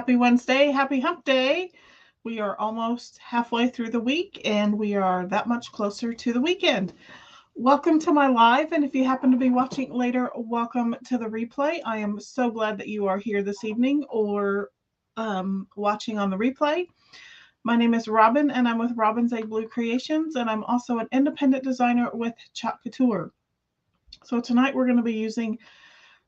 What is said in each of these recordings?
Happy Wednesday. Happy hump day. We are almost halfway through the week and we are that much closer to the weekend. Welcome to my live. And if you happen to be watching later, welcome to the replay. I am so glad that you are here this evening or watching on the replay. My name is Robin and I'm with Robin's Egg Blue Creations, and I'm also an independent designer with Couture. So tonight we're going to be using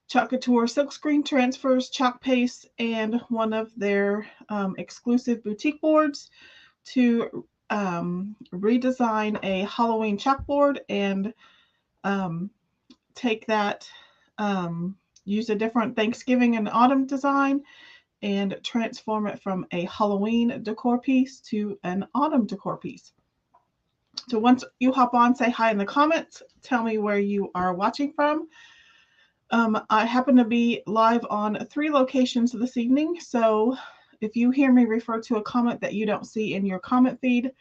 Couture silkscreen transfers, chalk paste, and one of their exclusive boutique boards to redesign a Halloween chalkboard and take that, use a different Thanksgiving and autumn design and transform it from a Halloween decor piece to an autumn decor piece. So once you hop on, say hi in the comments, tell me where you are watching from. I happen to be live on 3 locations this evening, so if you hear me refer to a comment that you don't see in your comment feed,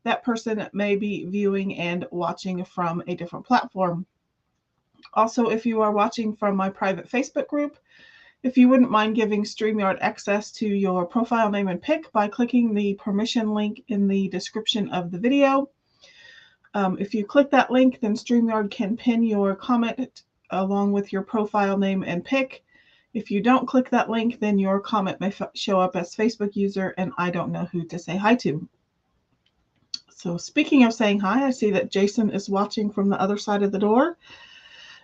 that person may be viewing and watching from a different platform. Also, if you are watching from my private Facebook group, if you wouldn't mind giving StreamYard access to your profile name and pic by clicking the permission link in the description of the video. If you click that link, then StreamYard can pin your comment along with your profile name and pic. If you don't click that link, then your comment may show up as Facebook user and I don't know who to say hi to. So speaking of saying hi, I see that Jason is watching from the other side of the door.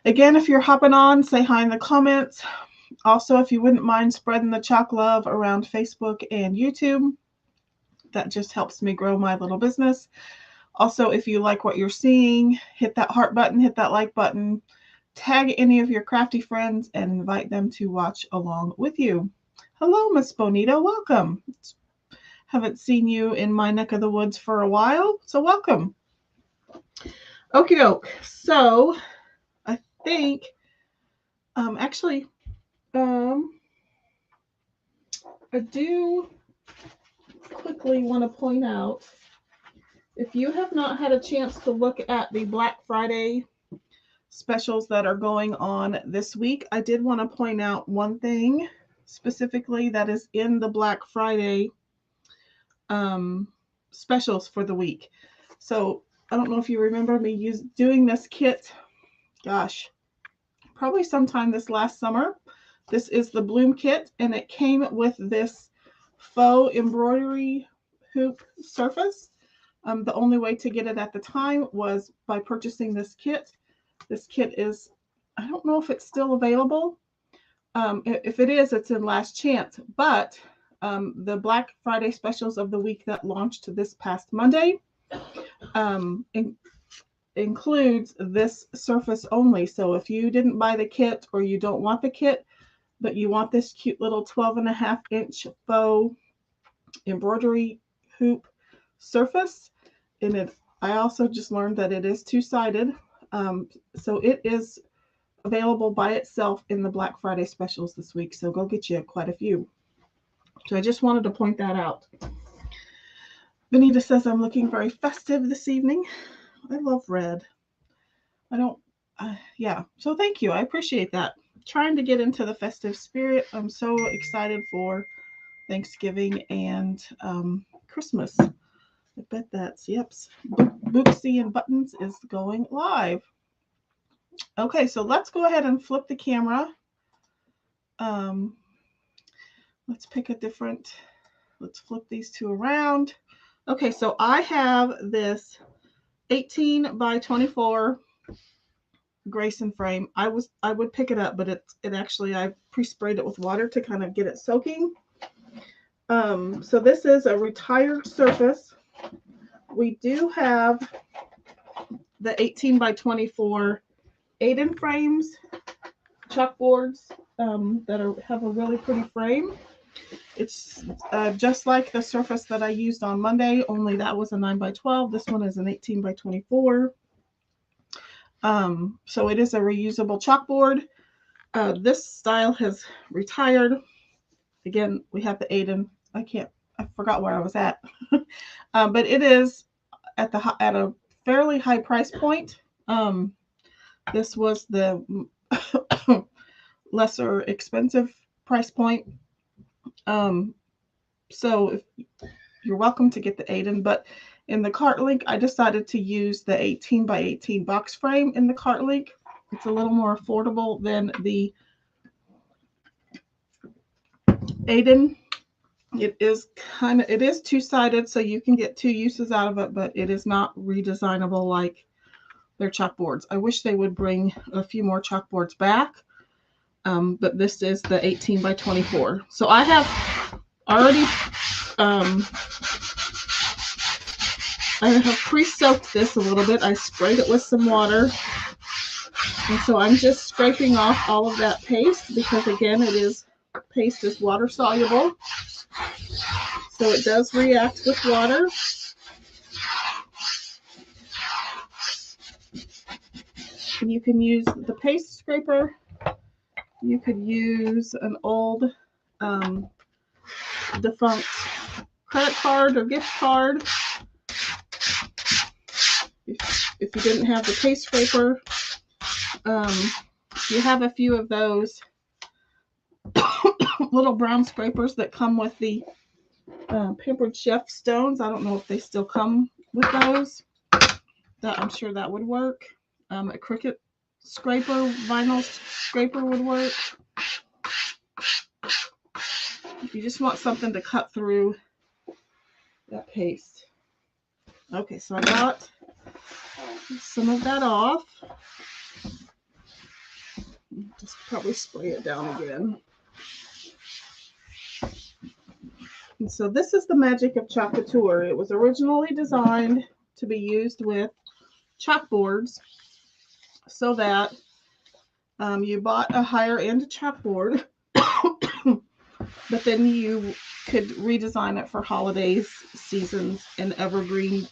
Again, if you're hopping on, say hi in the comments. Also, if you wouldn't mind spreading the chalk love around Facebook and YouTube, that just helps me grow my little business. Also, if you like what you're seeing, hit that heart button, hit that like button. Tag any of your crafty friends and invite them to watch along with you. Hello, Miss Bonita. Welcome. Haven't seen you in my neck of the woods for a while, so welcome. Okie doke. So I think, I do quickly want to point out, if you have not had a chance to look at the Black Friday specials that are going on this week, I did want to point out one thing specifically that is in the Black Friday specials for the week. So I don't know if you remember me doing this kit, gosh, probably sometime this last summer. This is the Bloom kit, and it came with this faux embroidery hoop surface. The only way to get it at the time was by purchasing this kit. This kit is, I don't know if it's still available. If it is, it's in last chance. But the Black Friday specials of the week that launched this past Monday includes this surface only. So if you didn't buy the kit or you don't want the kit, but you want this cute little 12.5-inch faux embroidery hoop surface, and I also just learned that it is two-sided. So it is available by itself in the Black Friday specials this week. So go get you quite a few. So I just wanted to point that out. Benita says I'm looking very festive this evening. I love red. Yeah. So thank you. I appreciate that. Trying to get into the festive spirit. I'm so excited for Thanksgiving and Christmas. I bet that's, yep, Booksy and Buttons is going live. Okay, so let's go ahead and flip the camera. Let's pick a different, let's flip these two around. Okay, so I have this 18 by 24 Greyson frame. I would pick it up, but it actually, I pre-sprayed it with water to kind of get it soaking. So this is a retired surface. We do have the 18 by 24 Aiden frames, chalkboards that have a really pretty frame. It's just like the surface that I used on Monday, only that was a 9 by 12. This one is an 18 by 24. So it is a reusable chalkboard. This style has retired. Again, we have the Aiden. I forgot where I was at. But it is at a fairly high price point. This was the lesser expensive price point. So if you're welcome to get the Aiden, but in the cart link, I decided to use the 18 by 18 box frame in the cart link. It's a little more affordable than the Aiden. It is two-sided, so you can get two uses out of it, but it is not redesignable like their chalkboards. I wish they would bring a few more chalkboards back, but this is the 18 by 24. So I have already I have pre-soaked this a little bit. I sprayed it with some water. And so I'm just scraping off all of that paste because, again, paste is water soluble. So it does react with water. And you can use the paste scraper. You could use an old defunct credit card or gift card. If you didn't have the paste scraper, you have a few of those little brown scrapers that come with the Pampered Chef stones. I don't know if they still come with those. I'm sure that would work. A Cricut scraper, vinyl scraper would work. If you just want something to cut through that paste. Okay, so I got some of that off. Just probably spray it down again. And so this is the magic of Couture. It was originally designed to be used with chalkboards so that you bought a higher end chalkboard, but then you could redesign it for holidays, seasons, and evergreen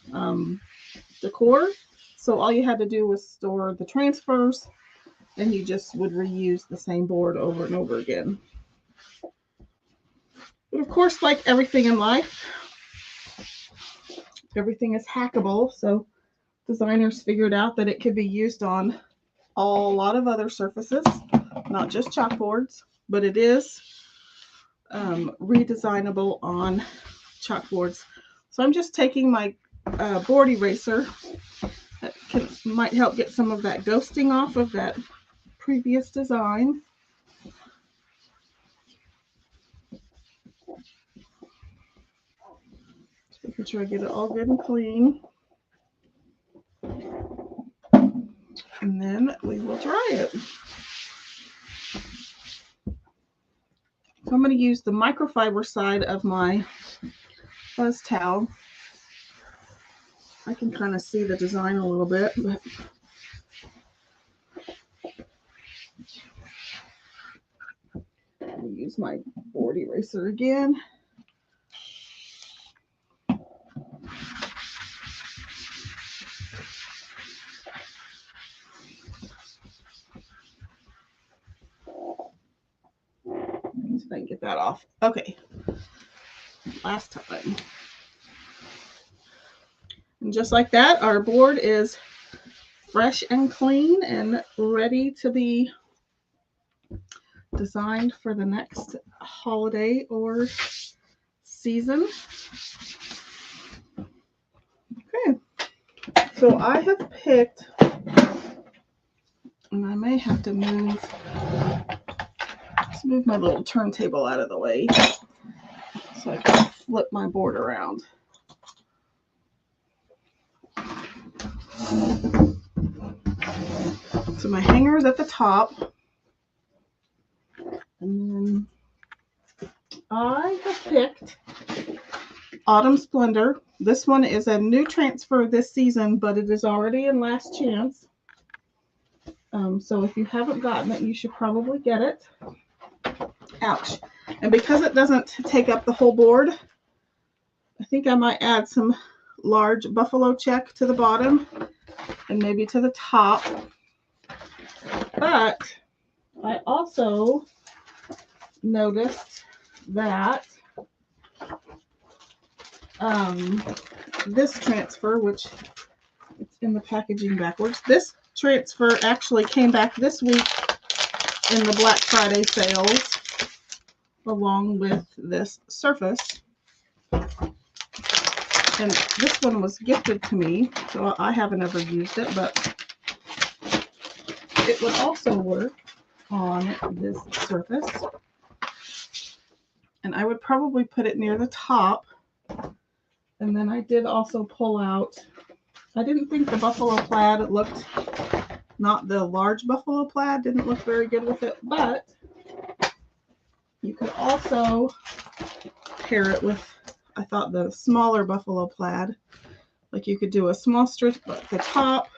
decor. So all you had to do was store the transfers, and you just would reuse the same board over and over again. But of course, like everything in life, everything is hackable. So designers figured out that it could be used on a lot of other surfaces, not just chalkboards, but it is redesignable on chalkboards. So I'm just taking my board eraser that might help get some of that ghosting off of that previous design. Just making sure I get it all good and clean. And then we will dry it. So I'm going to use the microfiber side of my fuzz towel. I can kind of see the design a little bit, but I'll use my board eraser again. See if I can get that off. Okay. Last time. And just like that, our board is fresh and clean and ready to be designed for the next holiday or season. Okay. So I have picked, and I may have to move my little turntable out of the way so I can flip my board around. So my hanger is at the top, and then I have picked Autumn Splendor. This one is a new transfer this season, but it is already in last chance. So if you haven't gotten it, you should probably get it. Ouch. And because it doesn't take up the whole board, I think I might add some large buffalo check to the bottom and maybe to the top. But I also noticed that this transfer, which it's in the packaging backwards, this transfer actually came back this week in the Black Friday sales along with this surface. And this one was gifted to me, so I haven't ever used it, but it would also work on this surface. And I would probably put it near the top. And then I did also pull out, I didn't think the buffalo plaid, it looked, not the large buffalo plaid, didn't look very good with it, but you could also pair it with, I thought, the smaller buffalo plaid. Like you could do a small strip at the top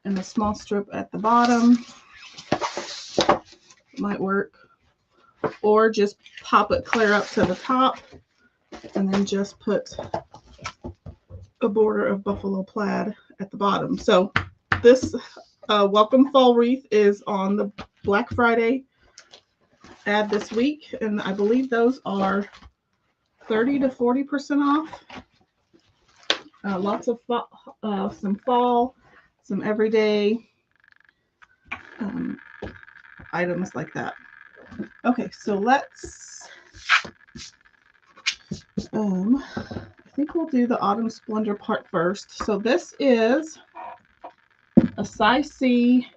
and a small strip at the bottom. Might work. Or just pop it clear up to the top and then just put a border of buffalo plaid at the bottom. So this welcome fall wreath is on the Black Friday ad this week, and I believe those are 30 to 40% off. Lots of some fall, some everyday items like that. Okay, so let's, I think we'll do the Autumn Splendor part first. So this is a size C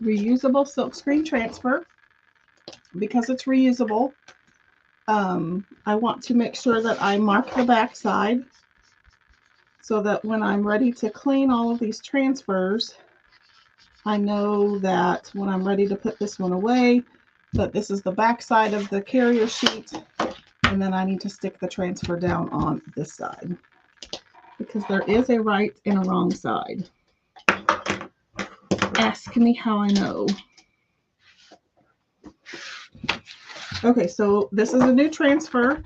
reusable silkscreen transfer. Because it's reusable, I want to make sure that I mark the back side so that when I'm ready to clean all of these transfers, I know that when I'm ready to put this one away, that this is the back side of the carrier sheet, and then I need to stick the transfer down on this side because there is a right and a wrong side. Ask me how I know. Okay, so this is a new transfer.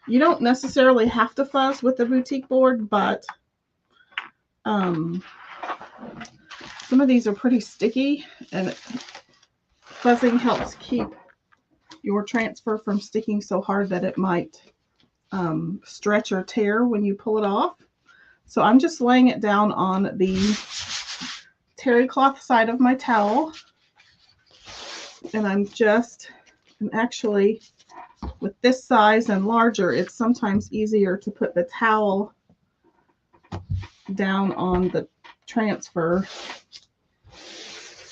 You don't necessarily have to fuzz with the boutique board, but some of these are pretty sticky, and fuzzing helps keep your transfer from sticking so hard that it might stretch or tear when you pull it off. So I'm just laying it down on the terry cloth side of my towel. And I'm actually, with this size and larger, it's sometimes easier to put the towel down on the transfer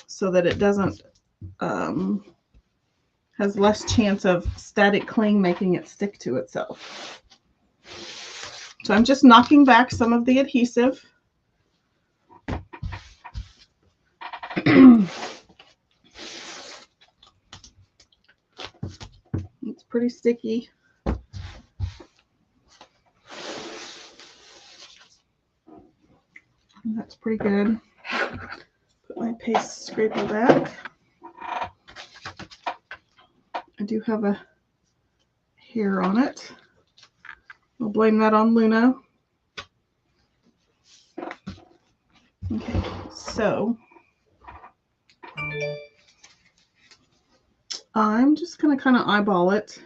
so that it doesn't, has less chance of static cling making it stick to itself. So I'm just knocking back some of the adhesive. It's pretty sticky. That's pretty good. Put my paste scraper back. I do have a hair on it. I'll blame that on Luna. Okay, so I'm just going to kind of eyeball it.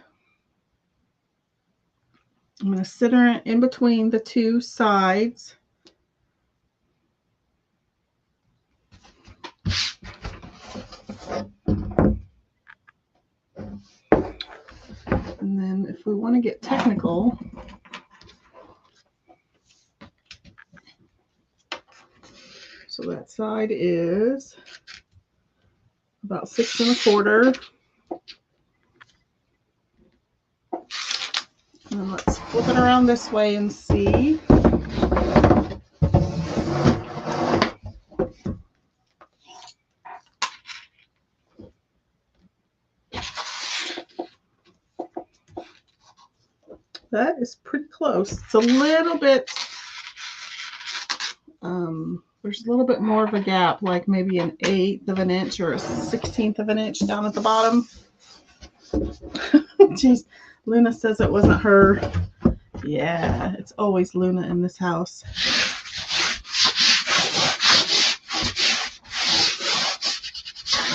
I'm going to center it in between the two sides. And then if we want to get technical, so that side is about 6 1/4. And let's flip it around this way and see. That is pretty close. It's a little bit, there's a little bit more of a gap, like maybe an 1/8 of an inch or a 1/16 of an inch down at the bottom. Jeez, Luna says it wasn't her. Yeah, it's always Luna in this house.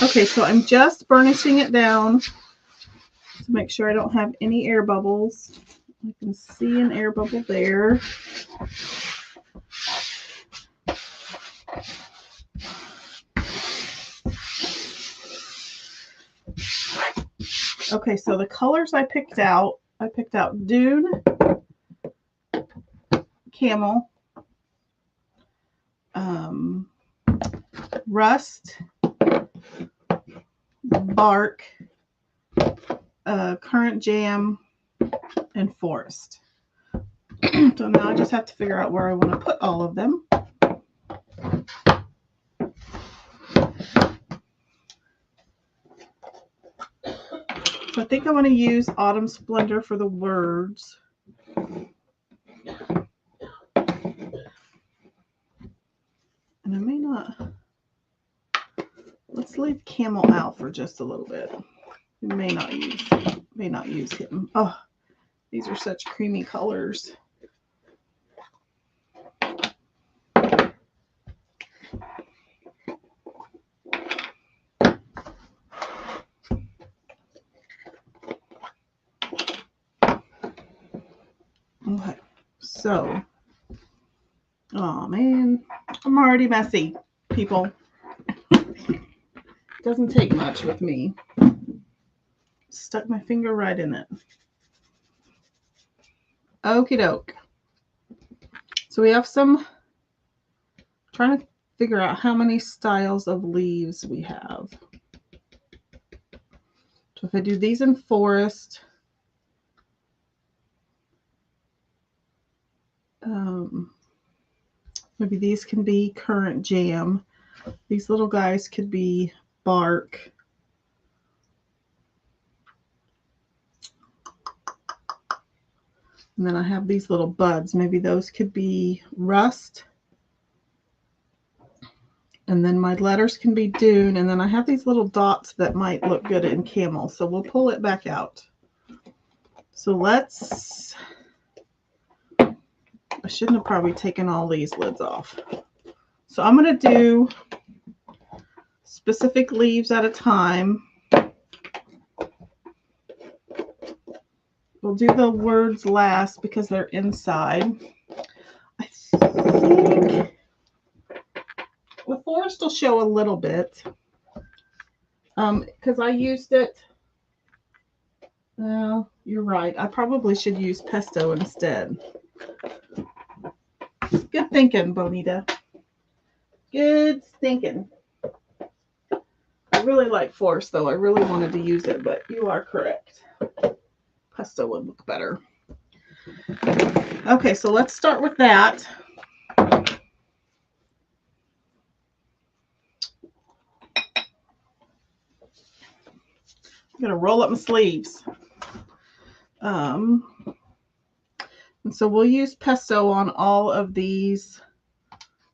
Okay, so I'm just burnishing it down to make sure I don't have any air bubbles. I can see an air bubble there. Okay, so the colors I picked out Dune, Camel, Rust, Bark, Currant Jam, and Forest. So now I just have to figure out where I want to put all of them. So I think I want to use Autumn Splendor for the words. And I may not. Let's leave Camel out for just a little bit. We may not use him. Oh, these are such creamy colors. Okay, so, oh man, I'm already messy, people. Doesn't take much with me. Stuck my finger right in it. Okie doke. So we have some, trying to figure out how many styles of leaves we have. So if I do these in Forest, maybe these can be Currant Jam. These little guys could be Bark. And then I have these little buds. Maybe those could be Rust. And then my letters can be Dune. And then I have these little dots that might look good in Camel. So we'll pull it back out. So let's, I shouldn't have probably taken all these lids off. So I'm going to do specific leaves at a time. We'll do the words last because they're inside. I think the Forest will show a little bit because I used it. Well, you're right. I probably should use pesto instead. Good thinking, Bonita. Good thinking. I really like Forest, though. I really wanted to use it, but you are correct. Pesto would look better. Okay, so let's start with that. I'm going to roll up my sleeves. And so we'll use pesto on all of these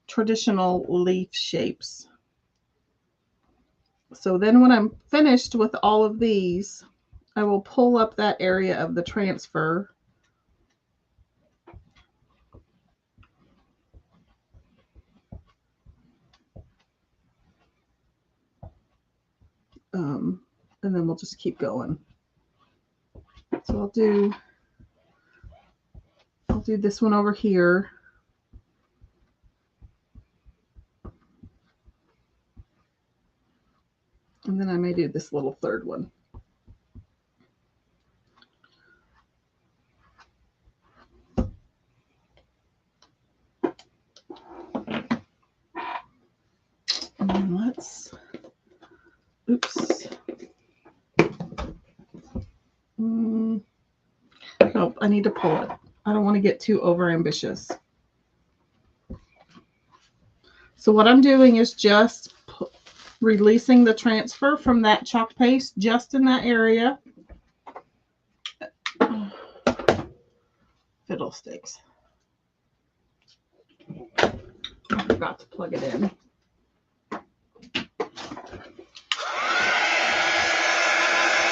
traditional leaf shapes. So then when I'm finished with all of these, I will pull up that area of the transfer. And then we'll just keep going. So I'll do this one over here. And then I may do this little third one. And then let's, oops. Nope, I need to pull it. I don't want to get too over ambitious. So what I'm doing is just releasing the transfer from that chalk paste just in that area. Fiddlesticks. I forgot to plug it in.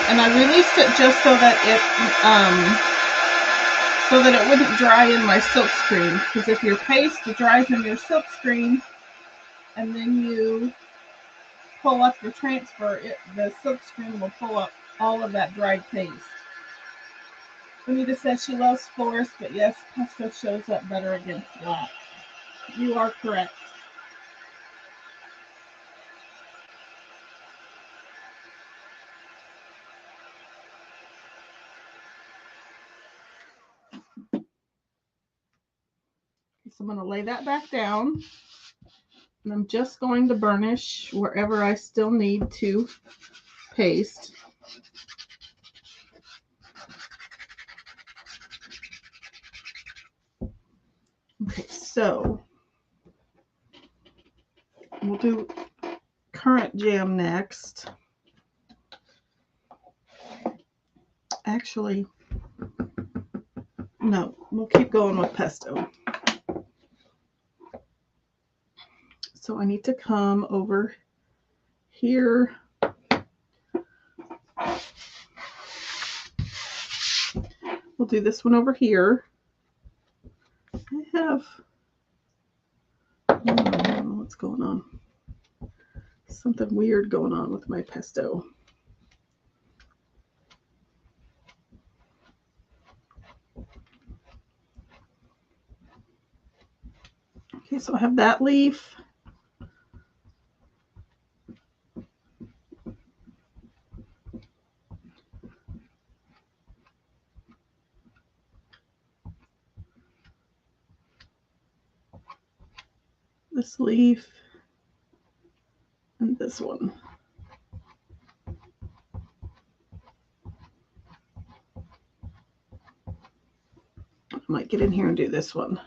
And I released it just so that it wouldn't dry in my silk screen. Because if your paste dries in your silk screen and then you pull up the transfer, the silk screen will pull up all of that dried paste. Anita says she loves Forest, but yes, pesto shows up better against black. You are correct. I'm going to lay that back down. And I'm just going to burnish wherever I still need to paste. Okay, so we'll do current jam next. Actually, no, we'll keep going with pesto. So I need to come over here. We'll do this one over here. I don't know what's going on. Something weird going on with my pesto. Okay, so I have that leaf. This leaf. And this one. I might get in here and do this one.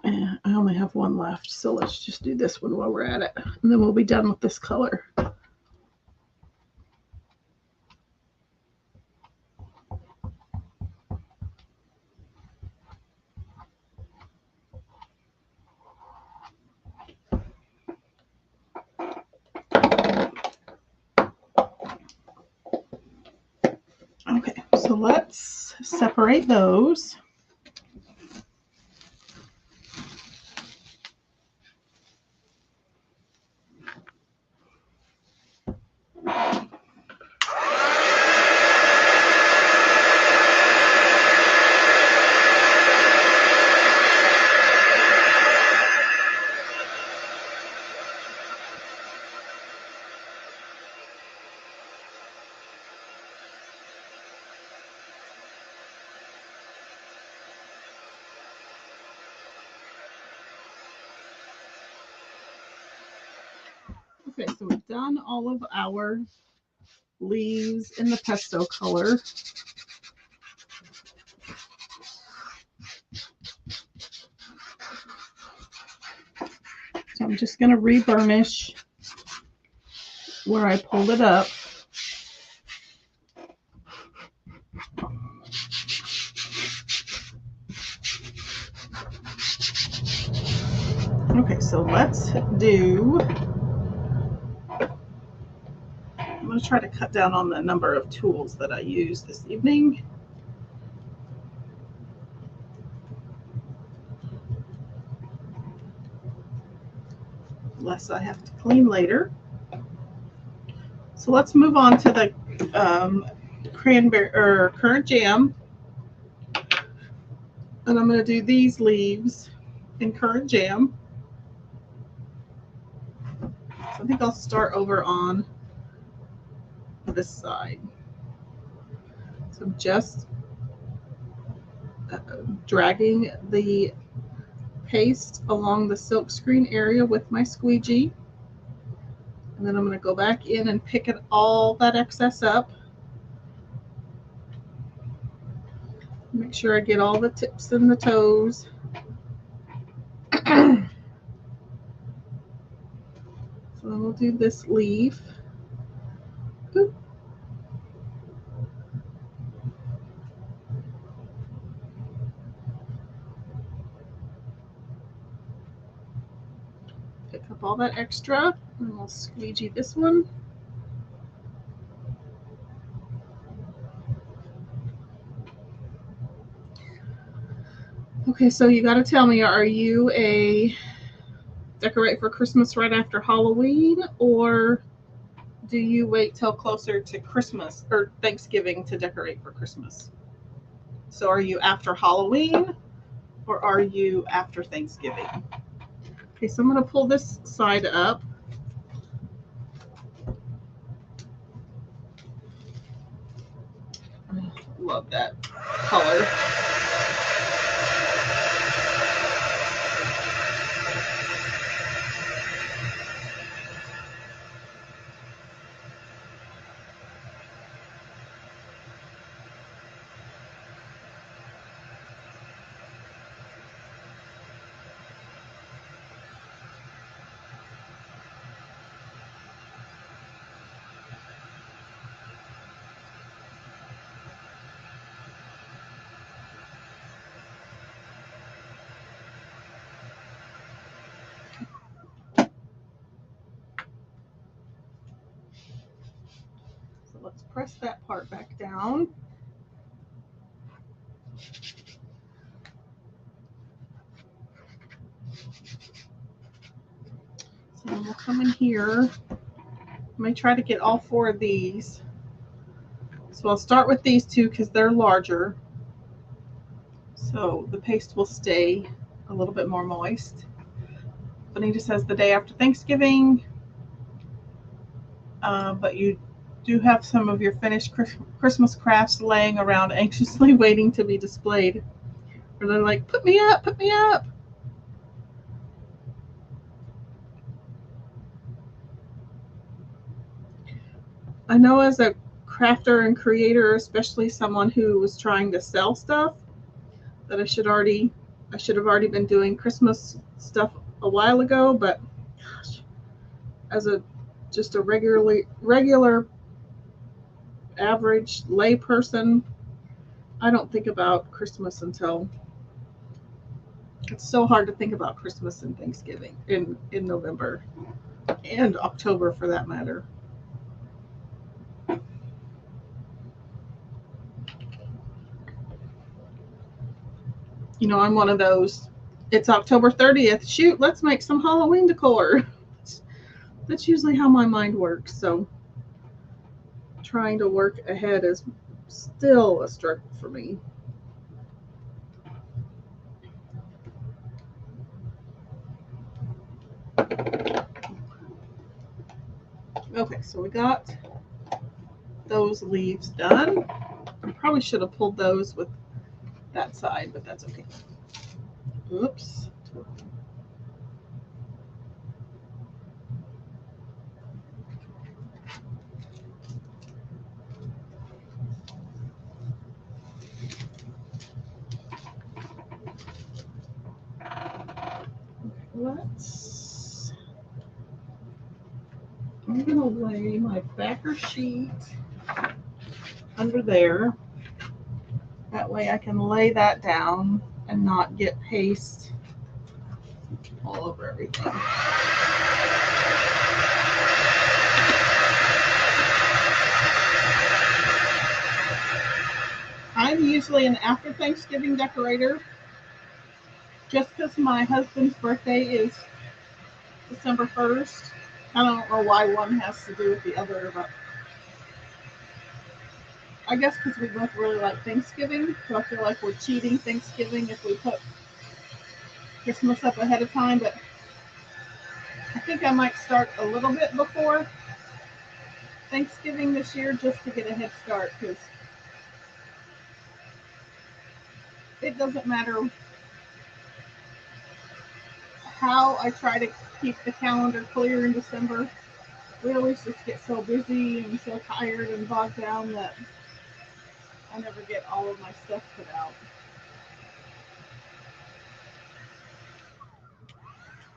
And I only have one left, so let's just do this one while we're at it. And then we'll be done with this color. Okay, so let's separate those. Okay, so we've done all of our leaves in the pesto color. So I'm just going to reburnish where I pulled it up. Okay, so let's do, I'm going to try to cut down on the number of tools that I use this evening. Less I have to clean later. So let's move on to the cranberry or currant jam. And I'm going to do these leaves in currant jam. So I think I'll start over on this side. So I'm just dragging the paste along the silk screen area with my squeegee. And then I'm going to go back in and pick it all that excess up. Make sure I get all the tips and the toes. So then we'll do this leaf. Oop. Pick up all that extra, and we'll squeegee this one. Okay, so you got to tell me, are you a decorate for Christmas right after Halloween, or do you wait till closer to Christmas or Thanksgiving to decorate for Christmas? So are you after Halloween, or are you after Thanksgiving? Okay, so I'm going to pull this side up. Love that color. So let's press that part back down. So we'll come in here. I may try to get all 4 of these. So I'll start with these 2 because they're larger. So the paste will stay a little bit more moist. Bonita says the day after Thanksgiving, but you do have some of your finished Christmas crafts laying around anxiously waiting to be displayed. Or they're like, put me up, put me up. I know as a crafter and creator, especially someone who was trying to sell stuff, that I should have already been doing Christmas stuff a while ago, but gosh, as just a regular average lay person, I don't think about Christmas until it's so hard to think about Christmas and Thanksgiving in November and October for that matter. You know, I'm one of those, it's October 30th, shoot, let's make some Halloween decor. That's usually how my mind works. So trying to work ahead is still a struggle for me. Okay, so we got those leaves done. I probably should have pulled those with that side, but that's okay. Oops. I'm going to lay my backer sheet under there. That way I can lay that down and not get paste all over everything. I'm usually an after Thanksgiving decorator. Just because my husband's birthday is December 1st. I don't know why one has to do with the other, but I guess because we both really like Thanksgiving, so I feel like we're cheating Thanksgiving if we put Christmas up ahead of time, but I think I might start a little bit before Thanksgiving this year just to get a head start, because it doesn't matter how I try to keep the calendar clear in December. We always just get so busy and so tired and bogged down that I never get all of my stuff put out.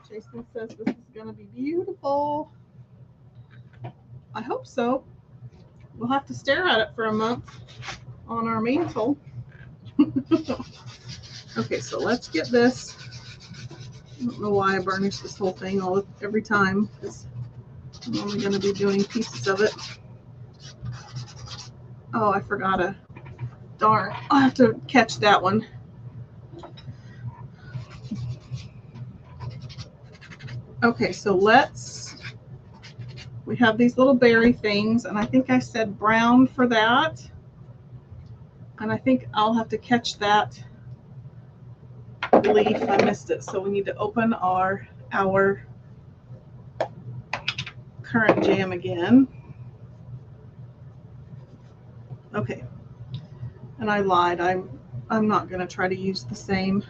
Jason says this is going to be beautiful. I hope so. We'll have to stare at it for a month on our mantle. Okay, so let's get this. I don't know why I burnish this whole thing every time, because I'm only going to be doing pieces of it. Oh, I forgot a darn. I'll have to catch that one. Okay, so we have these little berry things, and I think I said brown for that. And I think I'll have to catch that leaf. I missed it. So we need to open our current jam again. Okay. And I lied. I'm not going to try to use the same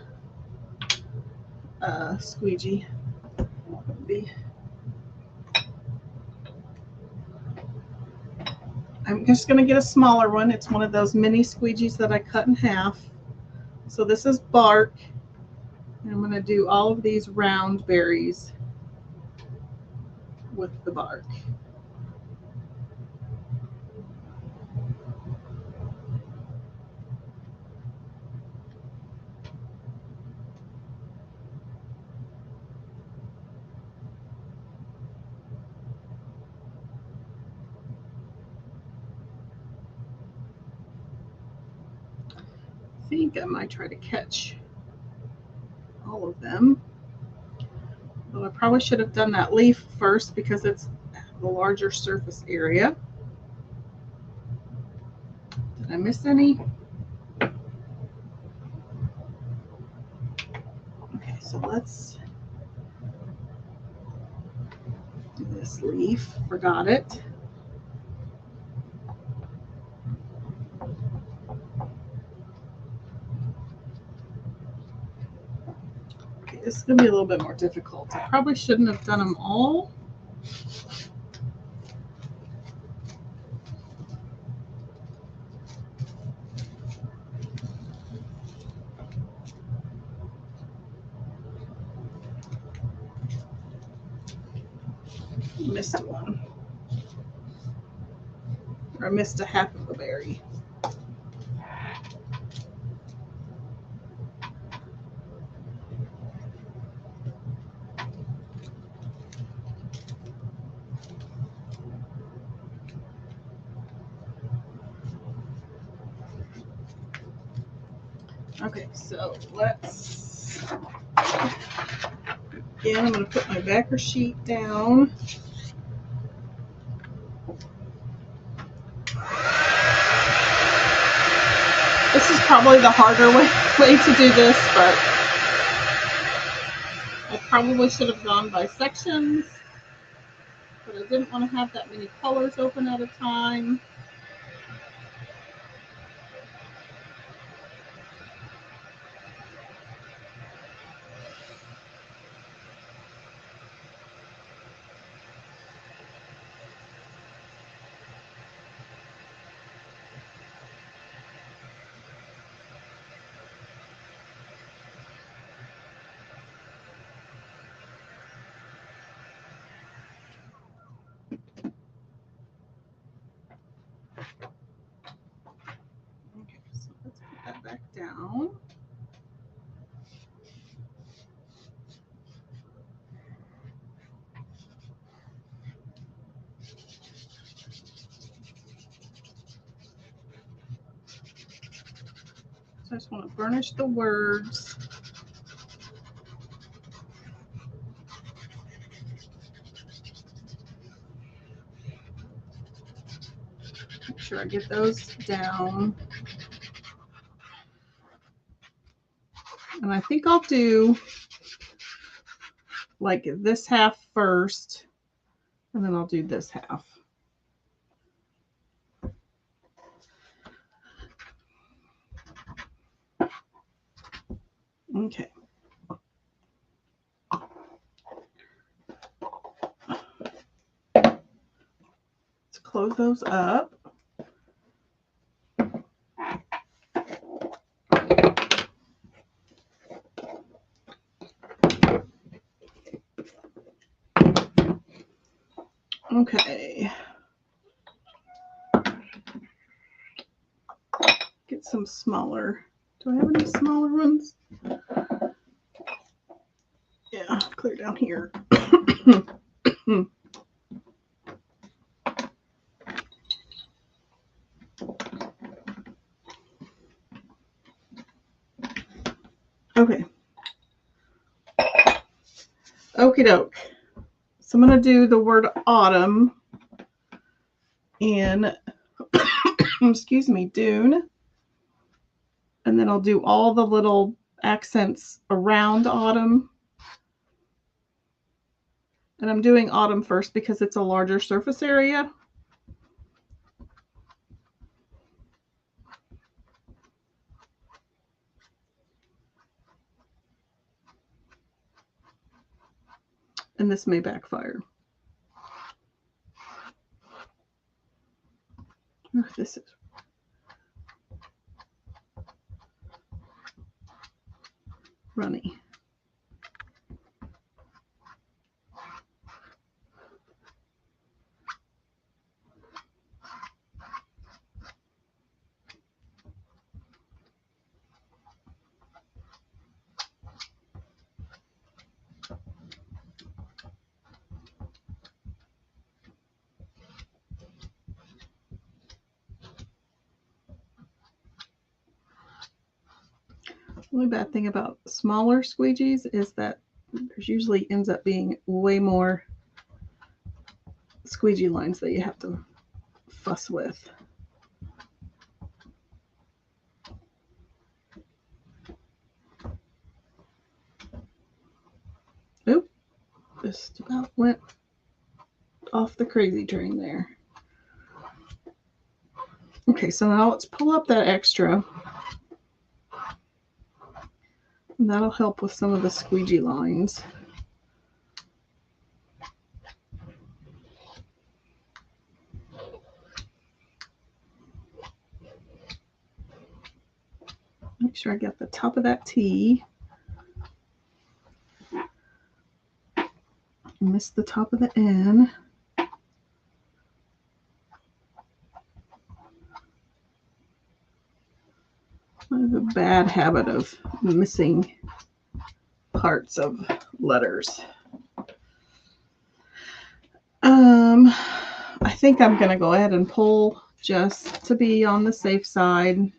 squeegee. I'm just going to get a smaller one. It's one of those mini squeegees that I cut in half. So this is bark. And I'm going to do all of these round berries with the bark. I think I might try to catch all of them. Well, I probably should have done that leaf first because it's the larger surface area. Did I miss any? Okay, so let's do this leaf. Forgot it. This is going to be a little bit more difficult. I probably shouldn't have done them all. Missed one. Or I missed a half of a berry. Okay, so let's, again, I'm going to put my backer sheet down. This is probably the harder way to do this, but I probably should have gone by sections, but I didn't want to have that many colors open at a time. Okay, so let's put that back down. So I just want to burnish the words. Make sure I get those down. And I think I'll do like this half first, and then I'll do this half. Okay. Let's close those up. Okay. Get some smaller. Do I have any smaller ones? Yeah, clear down here. Okay. Okie doke. So I'm going to do the word autumn in, excuse me, Dune. And then I'll do all the little accents around autumn. And I'm doing autumn first because it's a larger surface area. And this may backfire. Oh, this is runny. The only bad thing about smaller squeegees is that there's usually ends up being way more squeegee lines that you have to fuss with. Oop, just about went off the crazy train there. Okay, so now let's pull up that extra. And that'll help with some of the squeegee lines. Make sure I get the top of that T. Miss the top of the N. I have a bad habit of missing parts of letters. I think I'm going to go ahead and pull just to be on the safe side.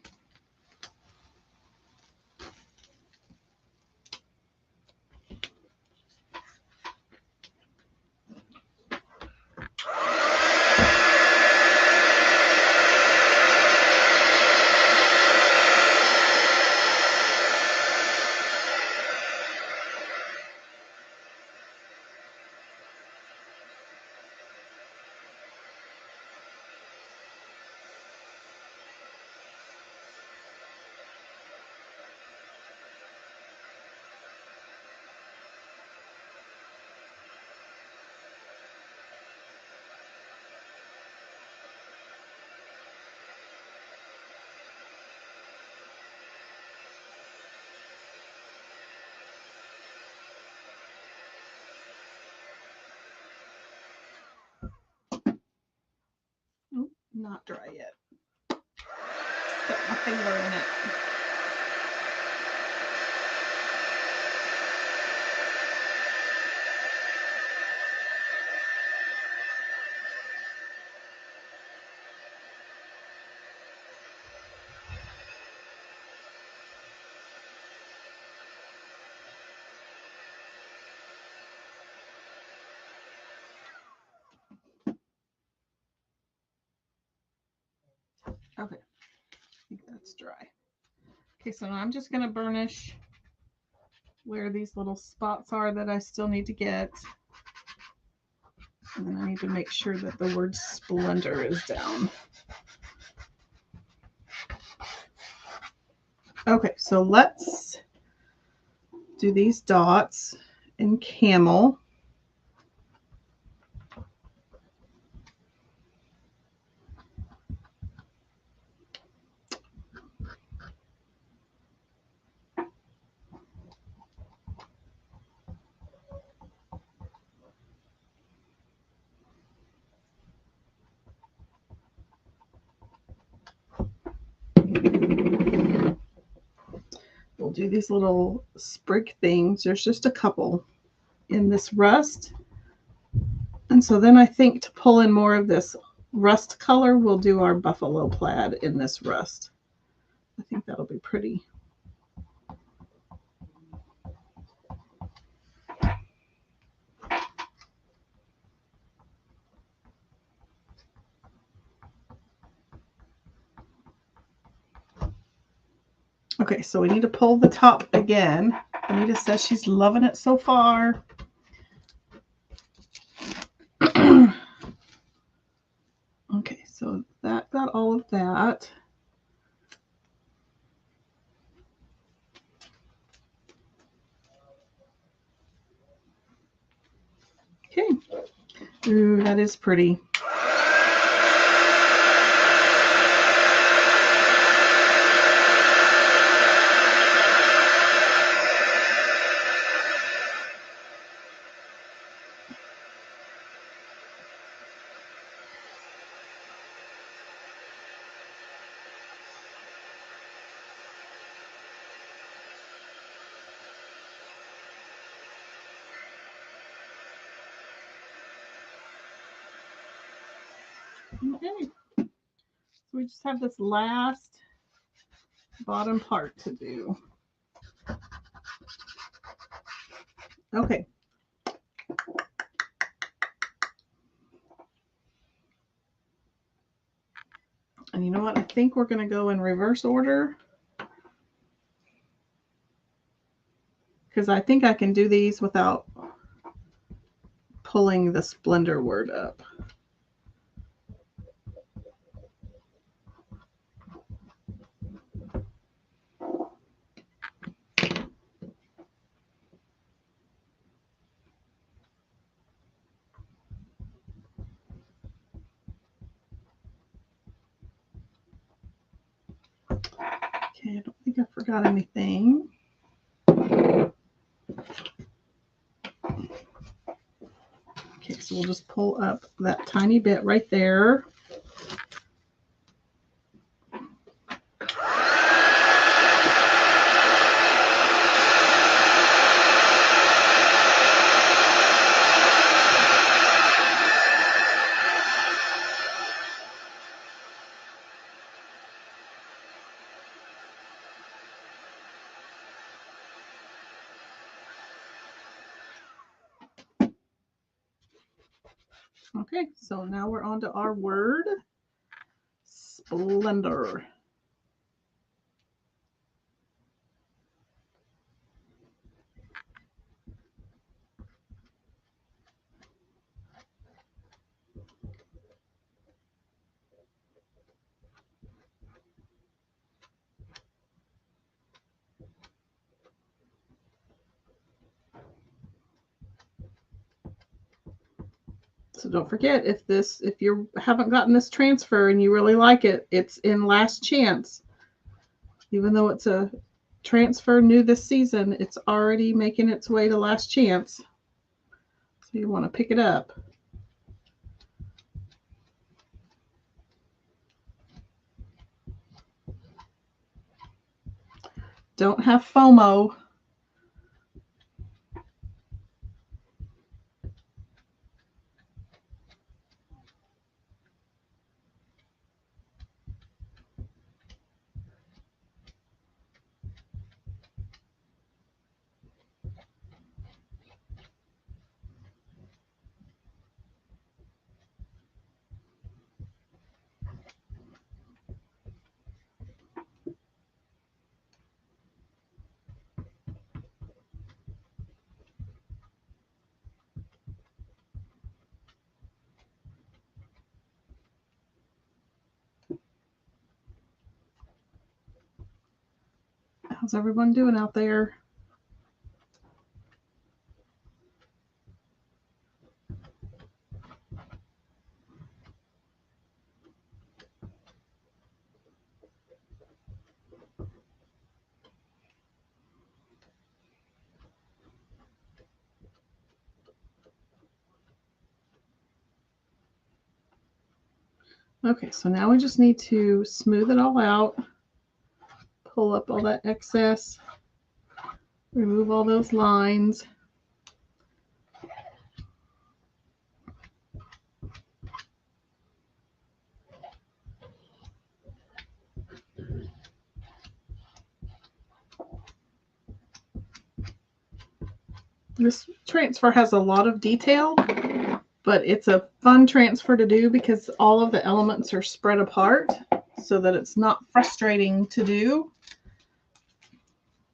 Oh, not dry yet. Got my finger in it. Okay, I think that's dry. Okay, so now I'm just going to burnish where these little spots are that I still need to get. And then I need to make sure that the word Splendor is down. Okay, so let's do these dots in camel. We'll do these little sprig things. There's just a couple in this rust. And so then I think to pull in more of this rust color, we'll do our buffalo plaid in this rust. I think that'll be pretty. Okay, so we need to pull the top again. Anita says she's loving it so far. Okay, so that got all of that. Okay. Ooh, that is pretty. Okay, so we just have this last bottom part to do. Okay. And you know what? I think we're going to go in reverse order, because I think I can do these without pulling the Splendor word up. Okay, I don't think I forgot anything. Okay, so we'll just pull up that tiny bit right there. Okay, so now we're on to our word, Splendor. So don't forget, if you haven't gotten this transfer and you really like it, it's in last chance. Even though it's a transfer new this season, it's already making its way to last chance. So you want to pick it up. Don't have FOMO. How's everyone doing out there? Okay, so now we just need to smooth it all out, pull up all that excess, remove all those lines. This transfer has a lot of detail, but it's a fun transfer to do because all of the elements are spread apart so that it's not frustrating to do.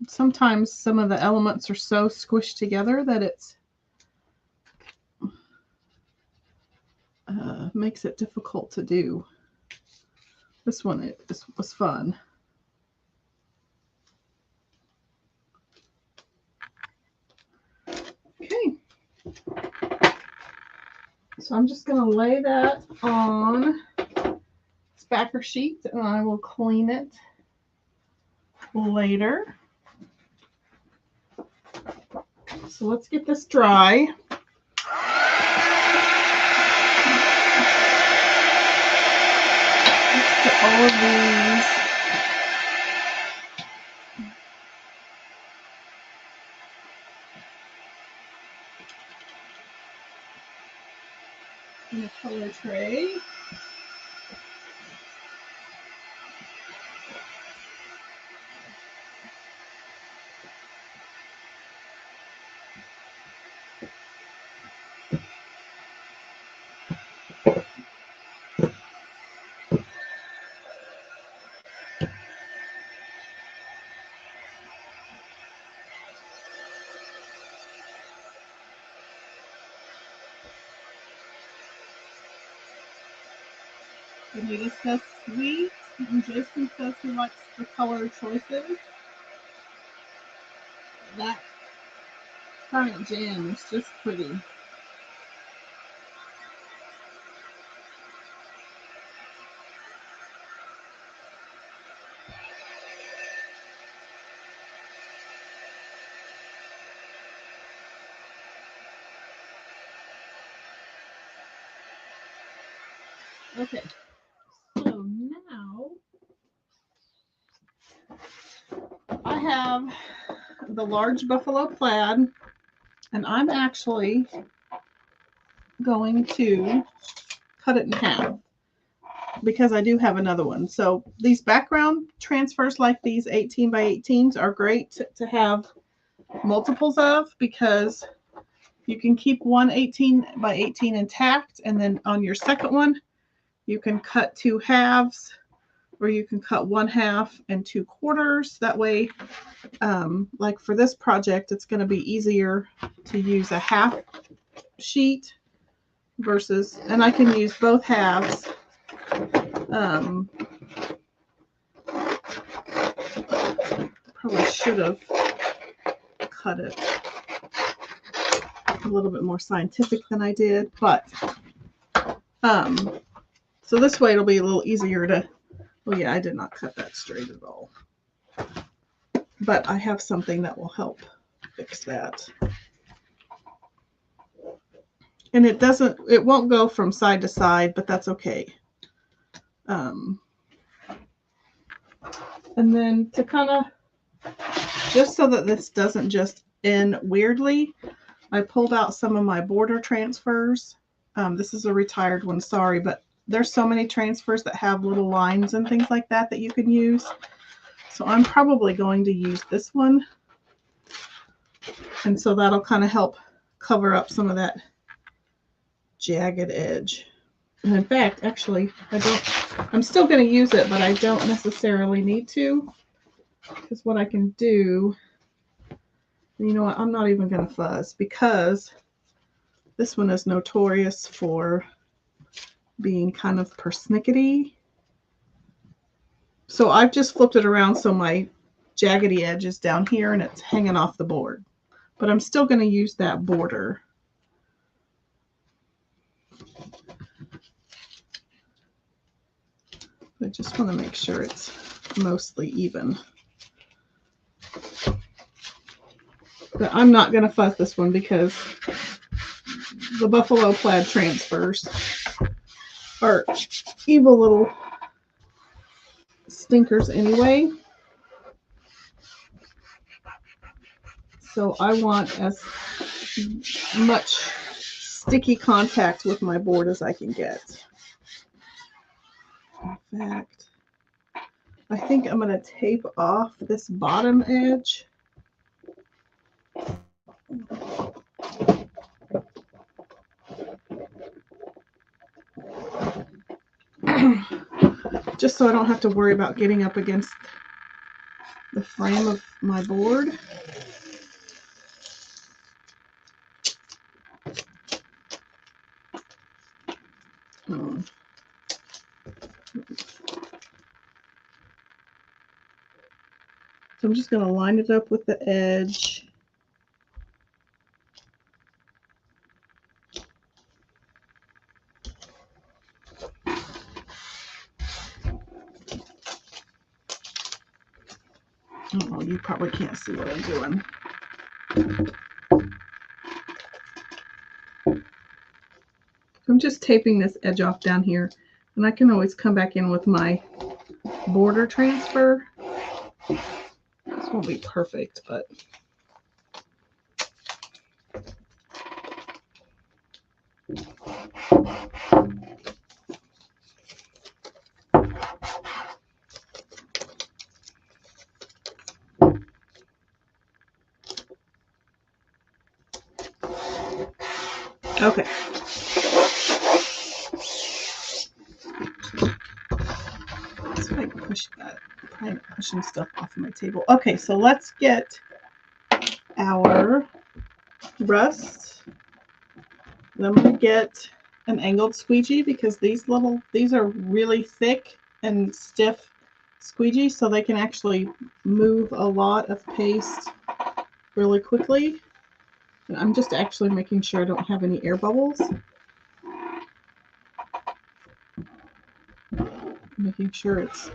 sometimes some of the elements are so squished together that it's makes it difficult to do. This one was fun. Okay. So I'm just going to lay that on this backer sheet and I will clean it later. So let's get this dry. Let's put all of these in a color tray. Anita says sweet, and Jason says he likes the color choices. That currant jam is just pretty. Okay, so now I have the large buffalo plaid, and I'm actually going to cut it in half because I do have another one. So these background transfers like these 18 by 18s are great to have multiples of, because you can keep one 18 by 18 intact, and then on your second one you can cut 2 halves, or you can cut 1 half and 2 quarters. That way, like for this project, it's going to be easier to use a half sheet versus, and I can use both halves. Probably should have cut it a little bit more scientific than I did, but so this way it'll be a little easier to, well, yeah, I did not cut that straight at all, but I have something that will help fix that. And it won't go from side to side, but that's okay. And then to kind of, just so that this doesn't just end weirdly, I pulled out some of my border transfers. This is a retired one, sorry, but there's so many transfers that have little lines and things like that that you can use. So I'm probably going to use this one. And so that'll kind of help cover up some of that jagged edge. And in fact, actually, I'm still going to use it, but I don't necessarily need to, because what I can do, you know what, I'm not even going to fuzz, because this one is notorious for being kind of persnickety. So I've just flipped it around so my jaggedy edge is down here and it's hanging off the board. But I'm still going to use that border. I just want to make sure it's mostly even. But I'm not going to fuzz this one because the buffalo plaid transfers are evil little stinkers anyway. So I want as much sticky contact with my board as I can get. In fact, I think I'm going to tape off this bottom edge. Just so I don't have to worry about getting up against the frame of my board. So I'm just going to line it up with the edge. Oh, you probably can't see what I'm doing. I'm just taping this edge off down here, and I can always come back in with my border transfer. This won't be perfect, but okay. Let's try to push that. I'm pushing stuff off of my table. Okay, so let's get our rust. And I'm going to get an angled squeegee because these are really thick and stiff squeegee, so they can actually move a lot of paste really quickly. And I'm just actually making sure I don't have any air bubbles. Making sure it's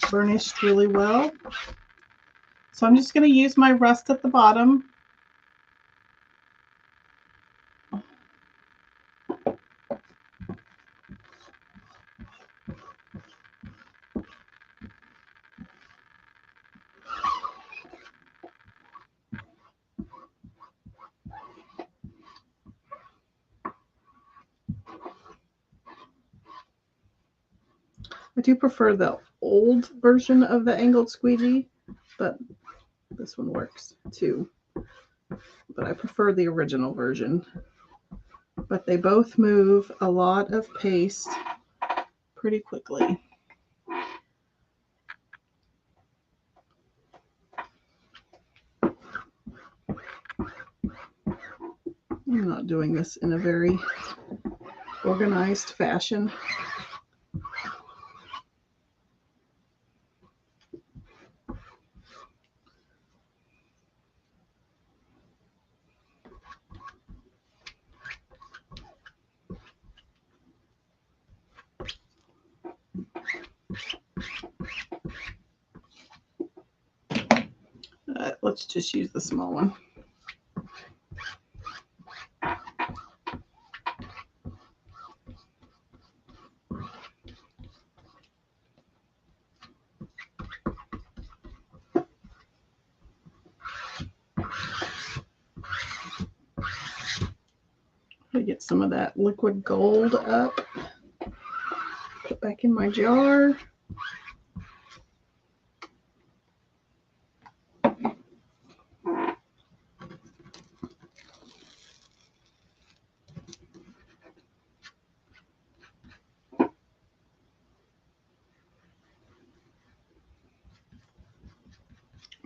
burnished really well. So I'm just going to use my rust at the bottom. I do prefer the old version of the angled squeegee, but this one works too. But I prefer the original version. But they both move a lot of paste pretty quickly. I'm not doing this in a very organized fashion. Let's just use the small one. I get some of that liquid gold up. Put back in my jar.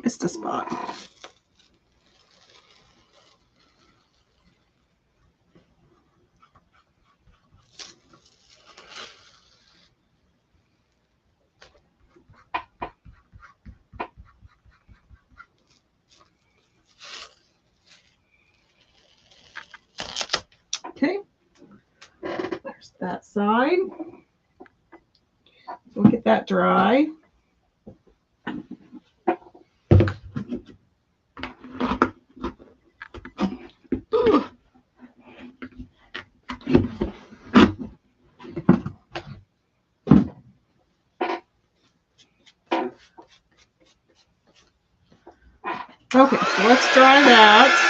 Missed a spot. Okay, there's that side. We'll get that dry. Okay, so let's dry that.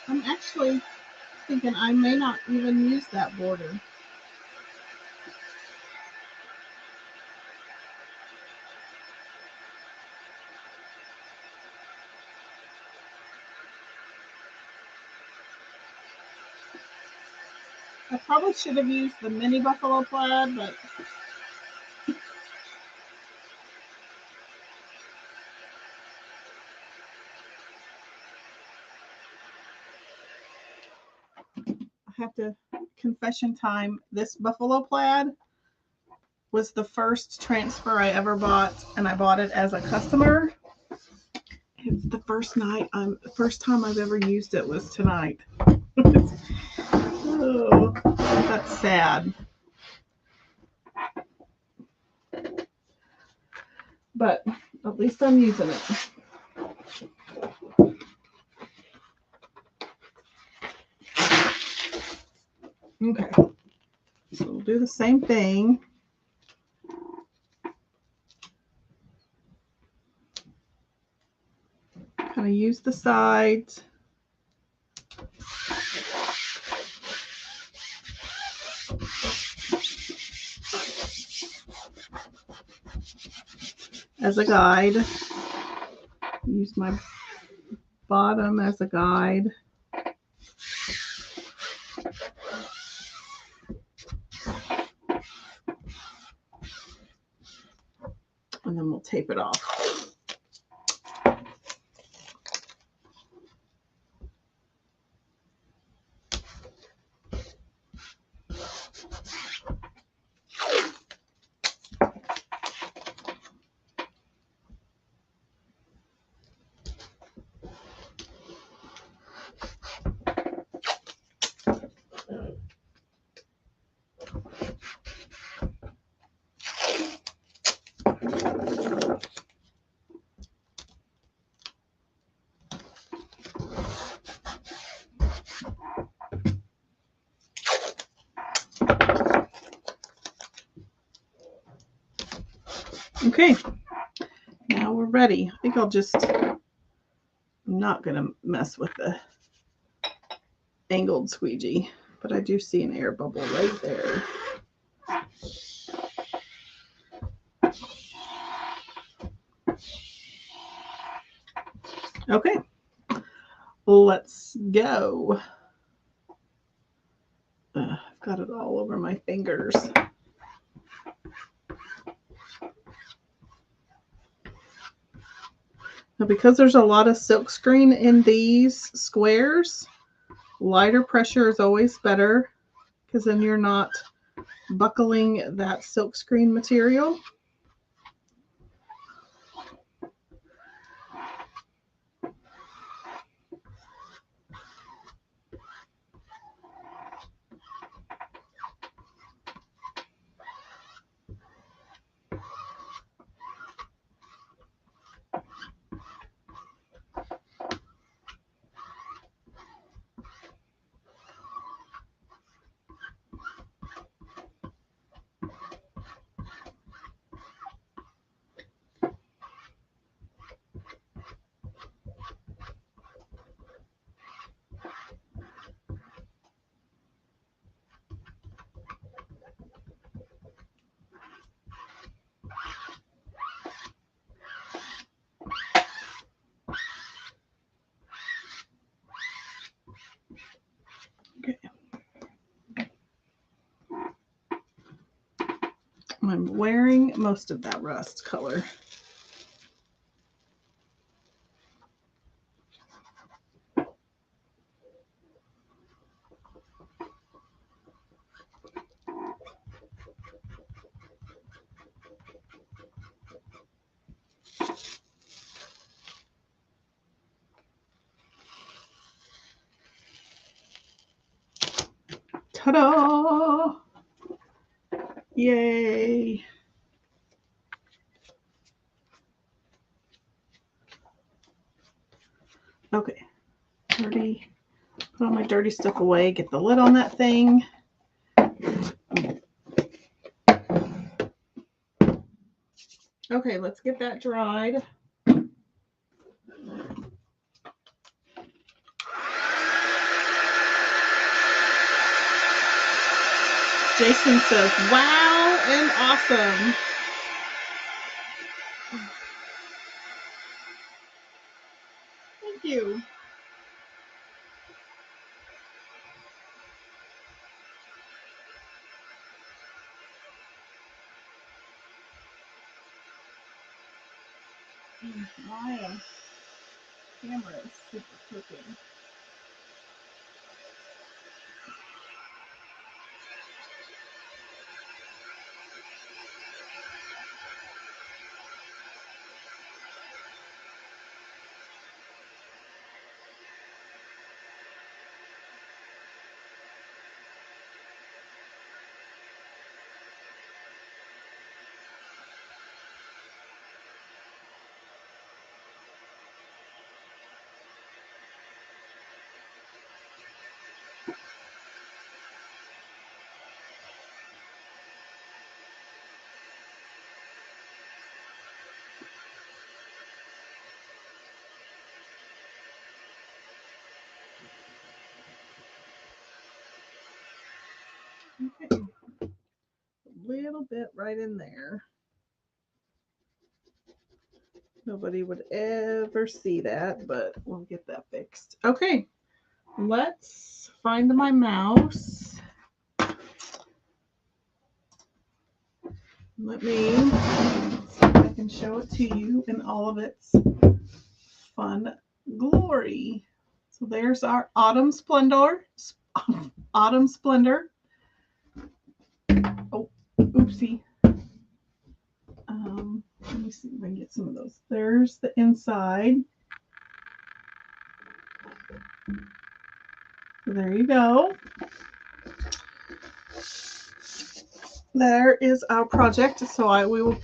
I'm actually thinking I may not even use that border. I probably should have used the mini buffalo plaid, but I have to, confession time, this buffalo plaid was the first transfer I ever bought, and I bought it as a customer. It's the first time I've ever used it was tonight. Oh, that's sad. But at least I'm using it. Okay, so we'll do the same thing. Kind of use the sides. As a guide. Use my bottom as a guide. And then we'll tape it off. Okay, now we're ready. I think I'm not going to mess with the angled squeegee, but I do see an air bubble right there. Okay, let's go. I've got it all over my fingers. Now, because there's a lot of silkscreen in these squares, lighter pressure is always better because then you're not buckling that silkscreen material. Okay. I'm wearing most of that rust color. Ta-da! Yay! Okay, put all my dirty stuff away, get the lid on that thing. Okay, let's get that dried. Jason says, wow and awesome. Thank you. My camera is super cooking. Okay, a little bit right in there. Nobody would ever see that, but we'll get that fixed. Okay, let's find my mouse. Let me see if I can show it to you in all of its fun glory. So there's our Autumn Splendor. Autumn Splendor. Oh, oopsie. Let me see if I can get some of those. There's the inside. So there you go. There is our project. So I will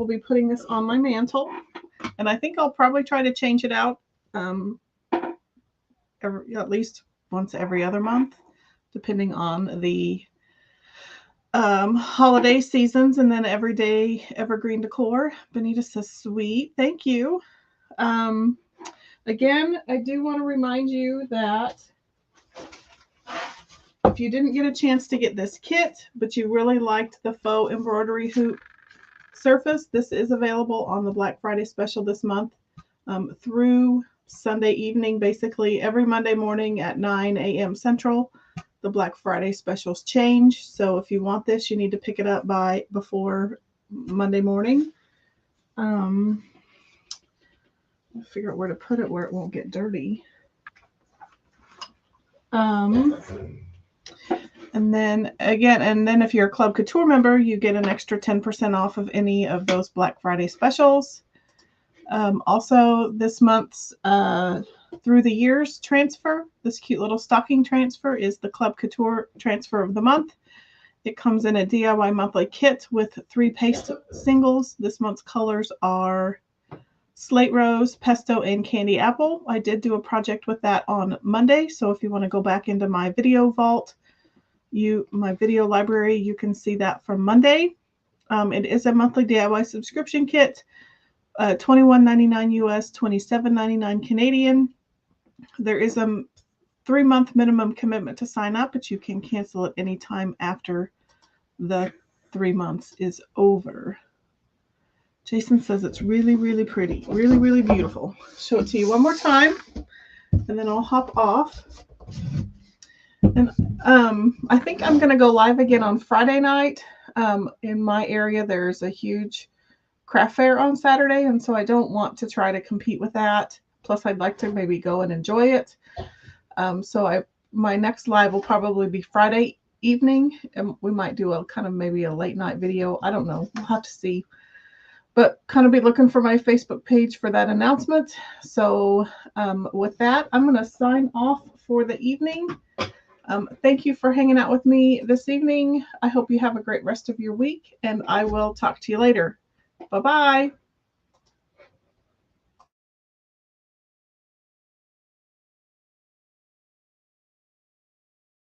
be putting this on my mantle, and I think I'll probably try to change it out at least once every other month, depending on the holiday seasons, and then everyday evergreen decor. Benita says, sweet, thank you. Again, I do want to remind you that if you didn't get a chance to get this kit, but you really liked the faux embroidery hoop surface, this is available on the Black Friday special this month through Sunday evening. Basically, every Monday morning at 9 a.m. Central, the Black Friday specials change. So if you want this, you need to pick it up before Monday morning. I'll figure out where to put it where it won't get dirty. And then if you're a Club Couture member, you get an extra 10% off of any of those Black Friday specials. Also, this month's Through the Years transfer, this cute little stocking transfer, is the Club Couture transfer of the month. It comes in a DIY monthly kit with 3 paste singles. This month's colors are Slate Rose, Pesto, and Candy Apple. I did do a project with that on Monday, so if you want to go back into my video vault, my video library, you can see that from Monday. It is a monthly DIY subscription kit, $21.99 US, $27.99 Canadian. There is a 3-month minimum commitment to sign up, but you can cancel at any time after the 3 months is over. Jason says it's really, really pretty, really, really beautiful. Show it to you one more time, and then I'll hop off. And I think I'm going to go live again on Friday night. In my area, there's a huge craft fair on Saturday, and so I don't want to try to compete with that. Plus, I'd like to maybe go and enjoy it. My next live will probably be Friday evening, and we might do a kind of maybe a late night video. I don't know. We'll have to see. But kind of be looking for my Facebook page for that announcement. So with that, I'm going to sign off for the evening. Thank you for hanging out with me this evening. I hope you have a great rest of your week, and I will talk to you later. Bye-bye.